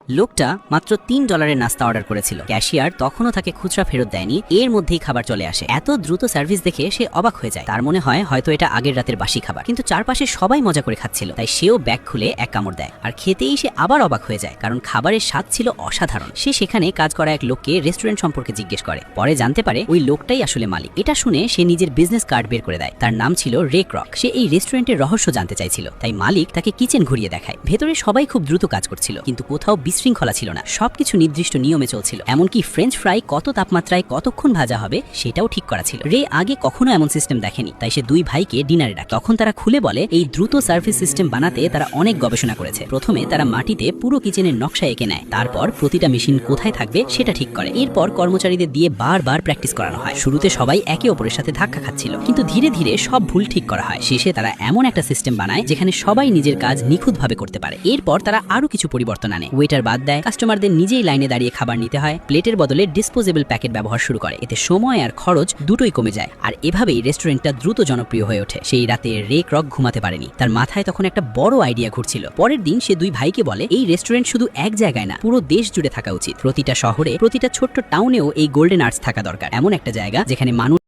লোকটা মাত্র $3 নাস্তা অর্ডার করেছিল। ক্যাশিয়ার তখনও তাকে খুচরা ফেরত দেয়নি, এর মধ্যেই খাবার চলে আসে। এত দ্রুত সার্ভিস দেখে সে অবাক হয়ে যায়। তার মনে হয় হয়তো এটা আগের রাতের বাসি খাবার, কিন্তু চারপাশে সবাই মজা করে খাচ্ছিল, তাই সেও ব্যাগ খুলে এক কামড় দেয়। আর খেতেই সে আবার অবাক হয়ে যায়, কারণ খাবারের স্বাদ ছিল অসাধারণ। সে সেখানে কাজ করা এক লোককে রেস্টুরেন্ট সম্পর্কে জিজ্ঞেস করে, পরে জানতে পারে ওই লোকটাই আসলে মালিক। এটা শুনে সে নিজের বিজনেস কার্ড বের করে দেয়। তার নাম ছিল রে ক্রক। সে এই রেস্টুরেন্টের রহস্য জানতে চাইছিল, তাই মালিক তাকে কিচেন ঘুরিয়ে দেখায়। ভেতরে সবাই খুব দ্রুত কাজ করছিল, কিন্তু কোথাও বিশৃঙ্খলা ছিল না। সবকিছু নির্দিষ্ট নিয়মে চলছিল, এমনকি ফ্রেঞ্চ ফ্রাই কত তাপমাত্রায় কতক্ষণ ভাজা হবে সেটাও ঠিক করা ছিল। রে আগে কখনো এমন সিস্টেম দেখেনি, তাই সে দুই ভাইকে ডিনারে ডাকে। তখন তারা খুলে বলে এই দ্রুত সার্ভিস সিস্টেম বানাতে তারা অনেক গবেষণা করেছে। প্রথমে তারা মাটিতে পুরো কিচেনের নকশা এঁকে নেয়, তারপর প্রতিটা মেশিন কোথায় থাকবে সেটা ঠিক করে। এরপর কর্মচারীদের দিয়ে বারবার প্র্যাকটিস করানো হয়। শুরুতে সবাই একে অপরের সাথে ধাক্কা খাচ্ছিল, কিন্তু ধীরে ধীরে সব ভুল ঠিক করা হয়। শেষে তারা এমন একটা সিস্টেম বানায় যেখানে সবাই নিজের কাজ নিখুঁতভাবে করতে পারে। এরপর তারা আরো কিছু পরিবর্তন আনে। ওয়েটার বাদ দেয়, কাস্টমারদের নিজেই লাইনে দাঁড়িয়ে খাবার নিতে হয়, প্লেটের বদলে ডিসপোজেবল প্যাকেট ব্যবহার শুরু করে। এতে সময় আর খরচ দুটোই কমে যায়। আর এভাবেই রেস্টুরেন্টটা দ্রুত জনপ্রিয় হয়ে ওঠে। সেই রাতে রে ক্রক ঘুমাতে পারেনি, তার মাথায় তখন একটা বড় আইডিয়া ঘুরছিল। পরের দিন সে দুই ভাইকে বলে এই রেস্টুরেন্ট শুধু এক জায়গায় না, পুরো দেশ জুড়ে থাকা উচিত। প্রতিটা শহরে, প্রতিটা ছোট্ট টাউনেও এই গোল্ডেন আর্টস থাকা দরকার। এমন একটা জায়গা যেখানে মানুষ